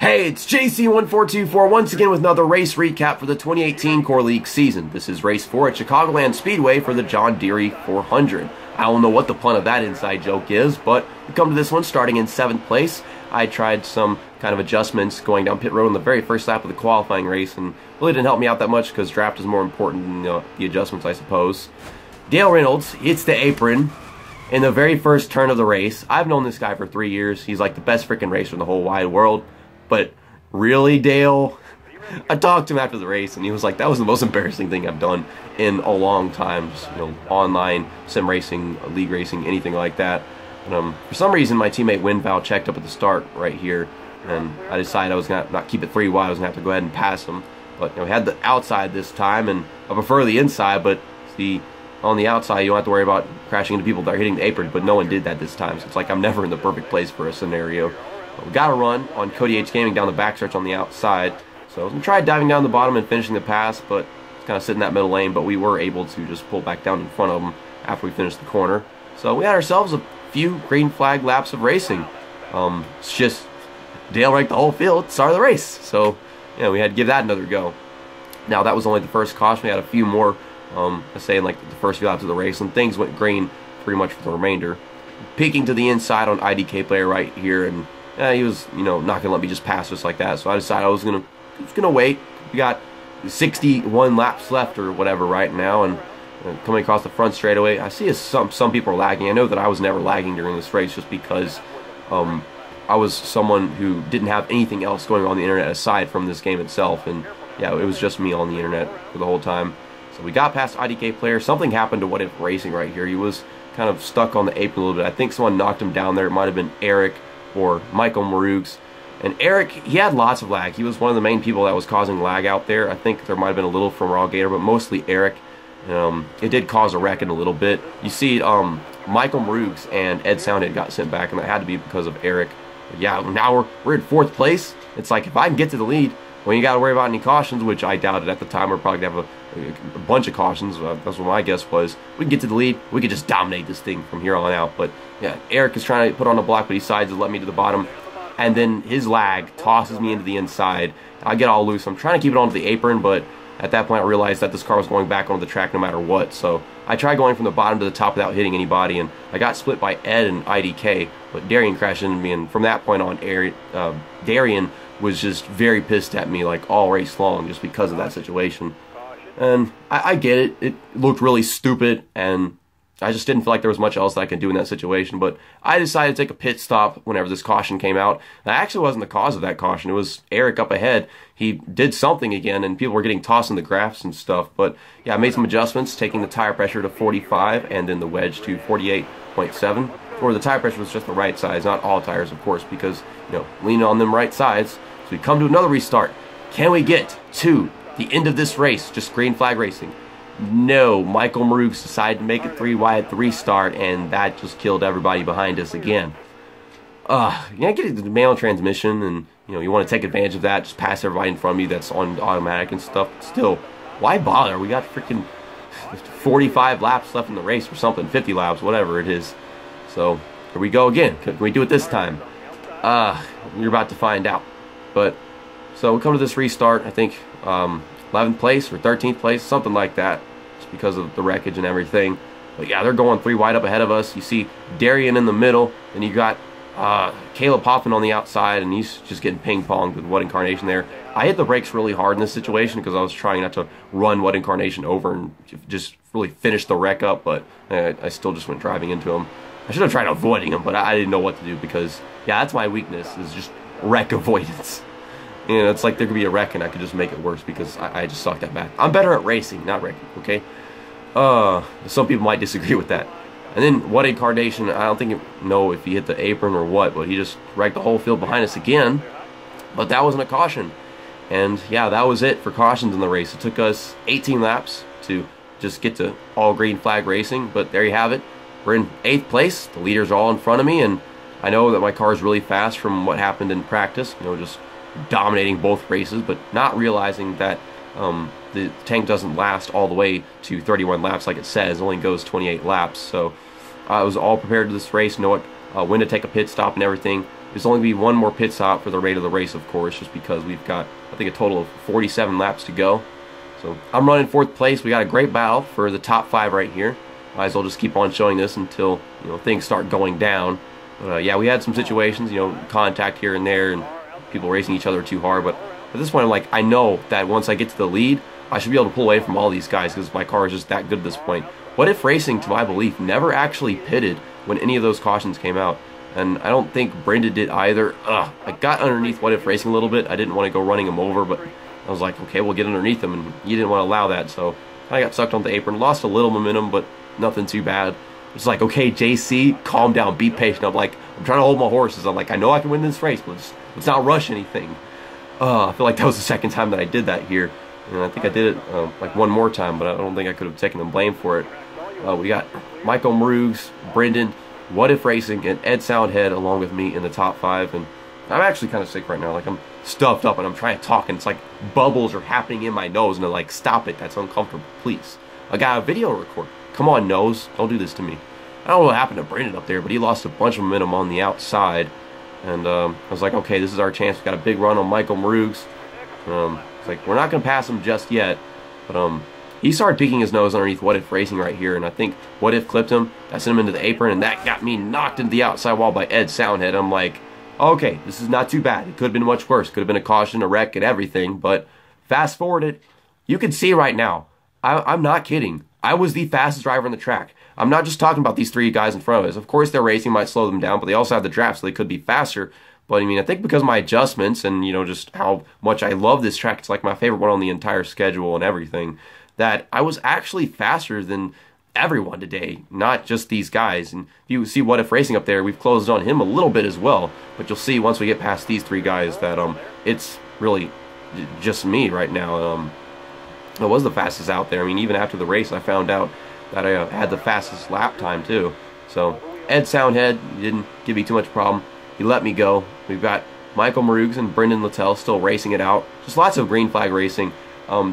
Hey, it's JC1424 once again with another race recap for the 2018 Core League season. This is race 4 at Chicagoland Speedway for the John Deere 400. I don't know what the pun of that inside joke is, but we come to this one starting in 7th place. I tried some kind of adjustments going down pit road on the very first lap of the qualifying race, and really didn't help me out that much because draft is more important than the adjustments, I suppose. Dale Reynolds hits the apron in the very first turn of the race. I've known this guy for 3 years. He's like the best freaking racer in the whole wide world. But really, Dale? I talked to him after the race, and he was like, that was the most embarrassing thing I've done in a long time. Just, online, sim racing, league racing, anything like that. And, for some reason, my teammate Winval checked up at the start right here, and I decided I was going to not keep it 3 wide. I was going to have to go ahead and pass him. But we had the outside this time, and I prefer the inside, but on the outside, you don't have to worry about crashing into people that are hitting the apron, but no one did that this time, so it's like I'm never in the perfect place for a scenario. We got a run on Cody H Gaming down the backstretch on the outside, so I was going to try diving down the bottom and finishing the pass, but it's kind of sitting in that middle lane, but we were able to just pull back down in front of them after we finished the corner. So we had ourselves a few green flag laps of racing. It's just Dale ranked the whole field at the start of the race, so we had to give that another go. Now that was only the first caution. We had a few more, let's say in like the first few laps of the race, and things went green pretty much for the remainder. Peeking to the inside on IDK player right here, and he was, not going to let me just pass just like that. So I decided I was gonna wait. We got 61 laps left or whatever right now, and coming across the front straightaway, I see some people are lagging. I know that I was never lagging during this race just because I was someone who didn't have anything else going on the internet aside from this game itself, and yeah, it was just me on the internet for the whole time. So we got past IDK player. Something happened to What If Racing right here. He was kind of stuck on the apron a little bit. I think someone knocked him down there. It might have been Eric or Michael Marugs. And Eric, he had lots of lag. He was one of the main people that was causing lag out there. I think there might have been a little from Raw Gator, but mostly Eric. It did cause a wreck in a little bit. You see, Michael Marugs and Ed Soundhead got sent back, and that had to be because of Eric. But yeah, now we're in 4th place. It's like, if I can get to the lead, when you got to worry about any cautions, which I doubted at the time, we're probably going to have a bunch of cautions. That's what my guess was. We can get to the lead. We could just dominate this thing from here on out. But yeah, Eric is trying to put on a block, but he decides to let me to the bottom. And then his lag tosses me into the inside. I get all loose. I'm trying to keep it onto the apron, but at that point I realized that this car was going back onto the track no matter what. So I tried going from the bottom to the top without hitting anybody, and I got split by Ed and IDK, but Darian crashed into me, and from that point on, Darian was just very pissed at me like all race long just because of that situation. And I get it. It looked really stupid, and I just didn't feel like there was much else that I could do in that situation. But I decided to take a pit stop whenever this caution came out. That actually wasn't the cause of that caution. It was Eric up ahead. He did something again, and people were getting tossed in the graphs and stuff. But yeah, I made some adjustments, taking the tire pressure to 45 and then the wedge to 48.7. Or the tire pressure was just the right size, not all tires, of course, because, leaning on them right sides. So we come to another restart. Can we get to the end of this race, just green flag racing? No, Michael Marugs decided to make it 3 wide, 3 start, and that just killed everybody behind us again. Get the manual transmission, and you want to take advantage of that, just pass everybody in front of you that's on automatic and stuff. But still, why bother? We got freaking 45 laps left in the race or something, 50 laps, whatever it is. So here we go again. Can we do it this time? You're about to find out. But so we come to this restart. I think 11th place or 13th place, something like that, just because of the wreckage and everything. But yeah, they're going 3 wide up ahead of us. You see Darian in the middle, and you got Caleb Hoffman on the outside, and he's just getting ping-ponged with What Incarnation there. I hit the brakes really hard in this situation because I was trying not to run What Incarnation over and just really finish the wreck up, but I still just went driving into him. I should have tried avoiding him, but I didn't know what to do because, yeah, that's my weakness, is just wreck avoidance. It's like there could be a wreck and I could just make it worse because I just suck that bad. I'm better at racing, not wrecking, okay? Some people might disagree with that. And then What Incarnation, I don't know if he hit the apron or what, but he just wrecked the whole field behind us again. But that wasn't a caution. And yeah, that was it for cautions in the race. It took us 18 laps to just get to all green flag racing, but there you have it. We're in 8th place. The leaders are all in front of me, and I know that my car is really fast from what happened in practice, just dominating both races, but not realizing that the tank doesn't last all the way to 31 laps like it says. It only goes 28 laps. So I was all prepared to this race, know when to take a pit stop and everything. There's only be one more pit stop for the rate of the race, of course, just because we've got, I think, a total of 47 laps to go. So I'm running 4th place. We got a great battle for the top 5 right here. Might as well just keep on showing this until, you know, things start going down. But yeah, we had some situations, you know, contact here and there, and people racing each other too hard. But at this point, I'm like, I know that once I get to the lead, I should be able to pull away from all these guys because my car is just that good at this point. What If Racing, to my belief, never actually pitted when any of those cautions came out. And I don't think Brenda did either. I got underneath What If Racing a little bit. I didn't want to go running him over, but I was like, okay, we'll get underneath him, and you didn't want to allow that, so I got sucked on the apron. Lost a little momentum, but nothing too bad. It's like, okay, JC, calm down, be patient. I'm like, I'm trying to hold my horses. I'm like, I know I can win this race, but let's not rush anything. I feel like that was the second time that I did that here, and I think I did it like one more time, but I don't think I could have taken the blame for it. We got Michael Marugs, Brendan, What If Racing, and Ed Soundhead along with me in the top 5, and I'm actually kind of sick right now. Like, I'm stuffed up and I'm trying to talk, and it's like bubbles are happening in my nose, and they're like, stop it, that's uncomfortable, please. I got a video to record. Come on, nose, don't do this to me. I don't know what happened to Brendan up there, but he lost a bunch of momentum on the outside, and I was like, okay, this is our chance. We got a big run on Michael Marugs. It's like, we're not going to pass him just yet, but he started peeking his nose underneath What If Racing right here, and I think What If clipped him. That sent him into the apron, and that got me knocked into the outside wall by Ed Soundhead. I'm like, okay, this is not too bad. It could have been much worse. Could have been a caution, a wreck, and everything. But fast forward it, you can see right now, I'm not kidding. I was the fastest driver on the track. I'm not just talking about these 3 guys in front of us. Of course, their racing might slow them down, but they also have the draft, so they could be faster. But I mean, I think because of my adjustments and, you know, just how much I love this track, it's like my favorite one on the entire schedule and everything, that I was actually faster than everyone today, not just these guys. And if you see What If Racing up there, we've closed on him a little bit as well, but you'll see once we get past these 3 guys that it's really just me right now. I was the fastest out there. I mean, even after the race, I found out that I had the fastest lap time too. So Ed Soundhead didn't give me too much problem. He let me go. We've got Michael Marugs and Brendan Littell still racing it out. Just lots of green flag racing.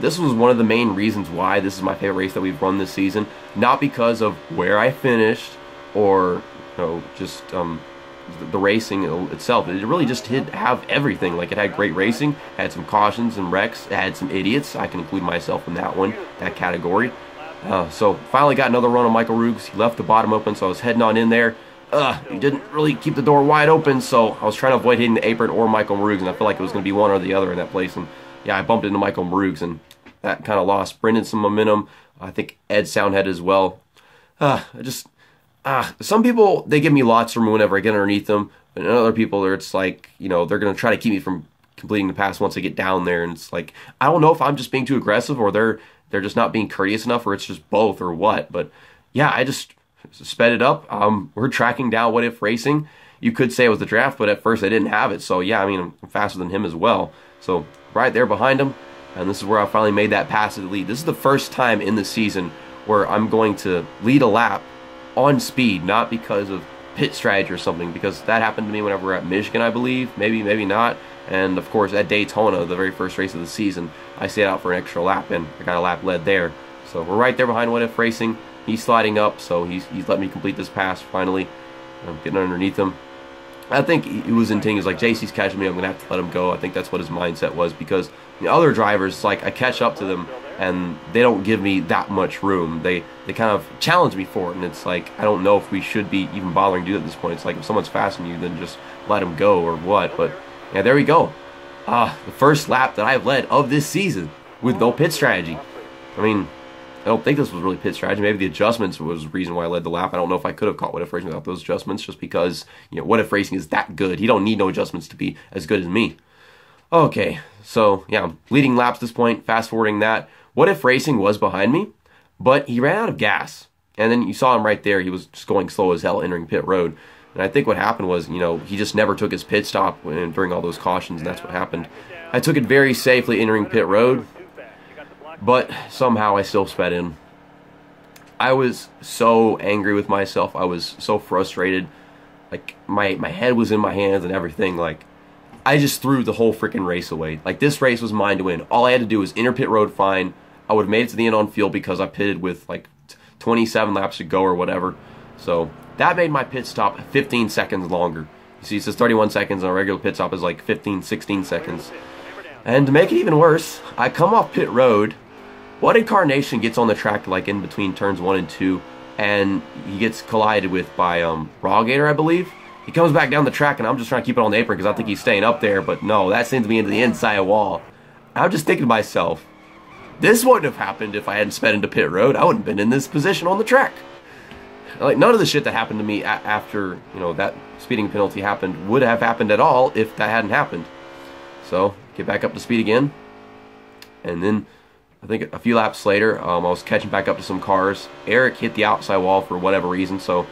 This was one of the main reasons why this is my favorite race that we've run this season. Not because of where I finished or, you know, just the racing itself. It really just did have everything. Like, it had great racing, had some cautions and wrecks, it had some idiots. I can include myself in that one, that category. So finally got another run on Michael Marugs. He left the bottom open, so I was heading on in there. He didn't really keep the door wide open, so I was trying to avoid hitting the apron or Michael Marugs, and I felt like it was going to be one or the other in that place. And yeah, I bumped into Michael Marugs, and that kind of lost Brendan some momentum. I think Ed Soundhead as well. Some people, they give me lots of room whenever I get underneath them, and other people, it's like, you know, they're going to try to keep me from completing the pass once they get down there, and it's like, I don't know if I'm just being too aggressive, or they're just not being courteous enough, or it's just both, or what. But yeah, I just sped it up. We're tracking down What If Racing. You could say it was the draft, but at first I didn't have it, so yeah, I mean, I'm faster than him as well. So right there behind him, and this is where I finally made that pass to the lead. This is the first time in the season where I'm going to lead a lap on speed, not because of pit strategy or something, because that happened to me whenever we were at Michigan, I believe, maybe not, and of course at Daytona, the very first race of the season, I stayed out for an extra lap, and I got a lap led there. So we're right there behind What If Racing. He's sliding up, so he's let me complete this pass finally. I'm getting underneath him. I think he was intending, he was like, JC's catching me, I'm going to have to let him go. I think that's what his mindset was, because the other drivers, like, I catch up to them, and they don't give me that much room. They kind of challenge me for it, and it's like, I don't know if we should be even bothering to do it at this point. It's like, if someone's faster than you, then just let him go or what. But yeah, there we go. The first lap that I've led of this season with no pit strategy. I mean, I don't think this was really pit strategy. Maybe the adjustments was the reason why I led the lap. I don't know if I could have caught What If Racing without those adjustments, just because, you know, What If Racing is that good. He don't need no adjustments to be as good as me. Okay, so yeah, I'm leading laps at this point, fast forwarding that. What If Racing was behind me, but he ran out of gas. And then you saw him right there. He was just going slow as hell entering pit road. And I think what happened was, you know, he just never took his pit stop during all those cautions, and that's what happened. I took it very safely entering pit road, but somehow I still sped in. I was so angry with myself. I was so frustrated. Like, my head was in my hands and everything. Like, I just threw the whole freaking race away. Like, this race was mine to win. All I had to do was enter pit road fine. I would have made it to the end on field because I pitted with, like, 27 laps to go or whatever. So that made my pit stop 15 seconds longer. You see, it says 31 seconds, and a regular pit stop is like 15, 16 seconds. And to make it even worse, I come off pit road. What Incarnation gets on the track like in between turns 1 and 2, and he gets collided with by Rawgator, I believe. He comes back down the track, and I'm just trying to keep it on the apron because I think he's staying up there, but no, that sends me into the inside wall. I'm just thinking to myself, this wouldn't have happened if I hadn't sped into pit road. I wouldn't have been in this position on the track. Like, none of the shit that happened to me after, you know, that speeding penalty happened would have happened at all if that hadn't happened. So, get back up to speed again. And then, I think a few laps later, I was catching back up to some cars. Eric hit the outside wall for whatever reason, so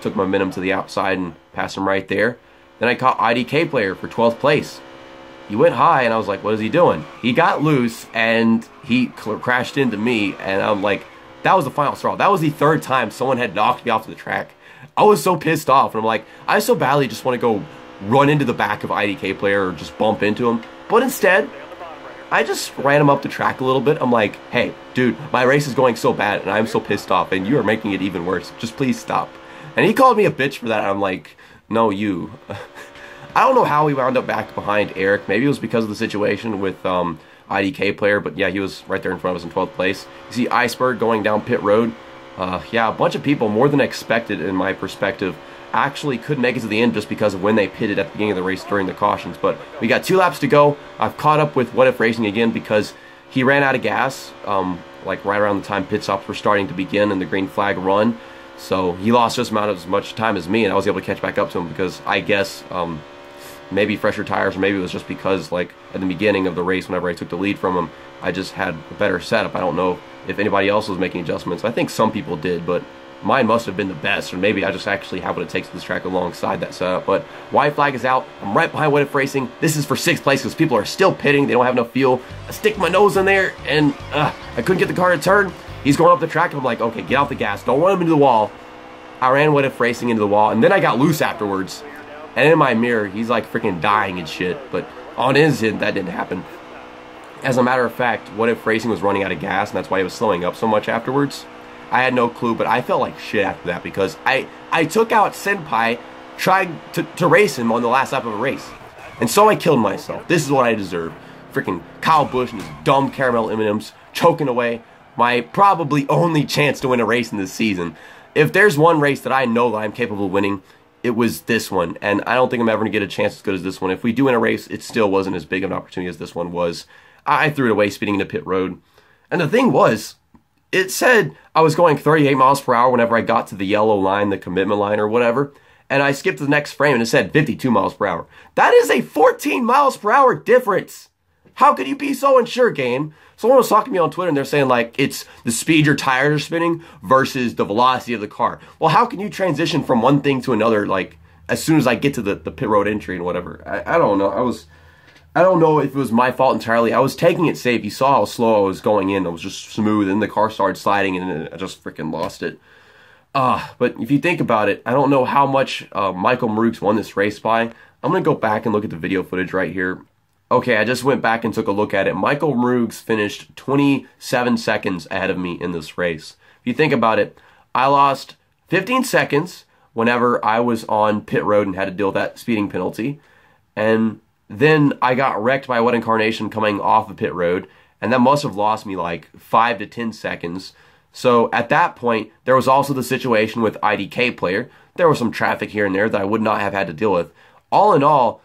took momentum to the outside and passed him right there. Then I caught IDK Player for 12th place. He went high, and I was like, what is he doing? He got loose, and he crashed into me, and I'm like, that was the final straw. That was the third time someone had knocked me off the track. I was so pissed off, and I'm like, I so badly just want to go run into the back of IDK Player or just bump into him. But instead, I just ran him up the track a little bit. I'm like, hey, dude, my race is going so bad, and I'm so pissed off, and you are making it even worse. Just please stop. And he called me a bitch for that, and I'm like, no, you. I don't know how he wound up back behind Eric. Maybe it was because of the situation with IDK Player, but yeah, he was right there in front of us in 12th place. You see Iceberg going down pit road. Yeah, a bunch of people, more than expected in my perspective, actually couldn't make it to the end just because of when they pitted at the beginning of the race during the cautions. But we got 2 laps to go. I've caught up with What If Racing again because he ran out of gas, like right around the time pit stops were starting to begin in the green flag run. So he lost just about as much time as me, and I was able to catch back up to him because I guess maybe fresher tires, or maybe it was just because like at the beginning of the race whenever I took the lead from him, I just had a better setup. I don't know if anybody else was making adjustments. I think some people did, but mine must have been the best, or maybe I just actually have what it takes to this track alongside that setup. But white flag is out. I'm right behind What If Racing. This is for 6th place because people are still pitting. They don't have enough fuel. I stick my nose in there, and I couldn't get the car to turn. He's going up the track, and I'm like, okay, get off the gas. Don't run him into the wall. I ran What If Racing into the wall, and then I got loose afterwards. And in my mirror, he's like freaking dying and shit. But on his end, that didn't happen. As a matter of fact, What If Racing was running out of gas, and that's why he was slowing up so much afterwards. I had no clue, but I felt like shit after that because I took out Senpai trying to race him on the last lap of a race. And so I killed myself. This is what I deserve. Freaking Kyle Busch and his dumb caramel M&Ms choking away my probably only chance to win a race in this season. If there's one race that I know that I'm capable of winning, it was this one. And I don't think I'm ever going to get a chance as good as this one. If we do win a race, it still wasn't as big of an opportunity as this one was. I threw it away speeding into pit road. And the thing was, it said I was going 38 miles per hour whenever I got to the yellow line, the commitment line or whatever. And I skipped to the next frame and it said 52 miles per hour. That is a 14 miles per hour difference. How could you be so unsure, game? Someone was talking to me on Twitter and they're saying like it's the speed your tires are spinning versus the velocity of the car. Well, how can you transition from one thing to another like as soon as I get to the pit road entry and whatever? I don't know. I don't know if it was my fault entirely. I was taking it safe. You saw how slow I was going in. It was just smooth and the car started sliding and I just freaking lost it. But if you think about it, I don't know how much Michael Marooks won this race by. I'm going to go back and look at the video footage right here. Okay, I just went back and took a look at it. Michael Marooks finished 27 seconds ahead of me in this race. If you think about it, I lost 15 seconds whenever I was on pit road and had to deal with that speeding penalty. And then I got wrecked by What Incarnation coming off the pit road. And that must have lost me like 5 to 10 seconds. So at that point, there was also the situation with IDK Player. There was some traffic here and there that I would not have had to deal with. All in all,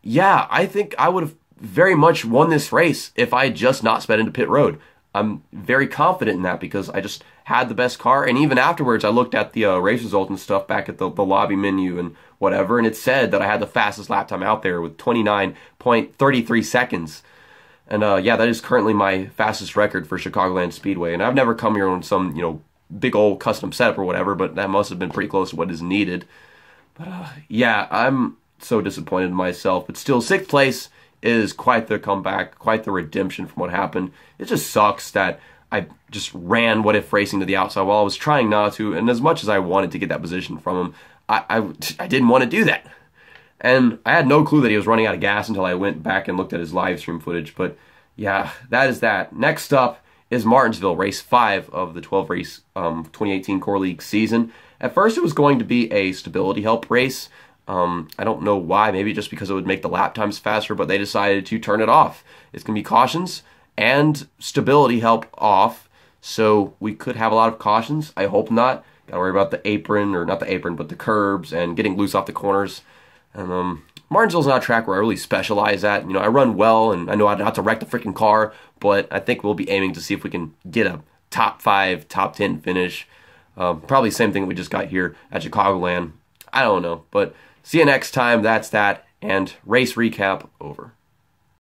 yeah, I think I would have very much won this race if I had just not sped into pit road. I'm very confident in that because I just had the best car. And even afterwards, I looked at the race results and stuff back at the lobby menu and whatever. And it said that I had the fastest lap time out there with 29.33 seconds. And yeah, that is currently my fastest record for Chicagoland Speedway. And I've never come here on some, big old custom setup or whatever, but that must have been pretty close to what is needed. But yeah, I'm so disappointed in myself. But still, 6th place is quite the comeback, quite the redemption from what happened. It just sucks that I just ran What If Racing to the outside while I was trying not to. And as much as I wanted to get that position from him, I didn't want to do that. And I had no clue that he was running out of gas until I went back and looked at his live stream footage. But yeah, that is that. Next up is Martinsville, race 5 of the 12-race 2018 Core League season. At first, it was going to be a stability help race. I don't know why. Maybe just because it would make the lap times faster, but they decided to turn it off. It's going to be cautions and stability help off, so we could have a lot of cautions. I hope not. Got to worry about the apron, or not the apron, but the curbs and getting loose off the corners. And Martinsville's not a track where I really specialize at. I run well, and I know how not to wreck the freaking car, but I think we'll be aiming to see if we can get a top 5, top 10 finish. Probably the same thing we just got here at Chicagoland. I don't know, but see you next time. That's that, and race recap over.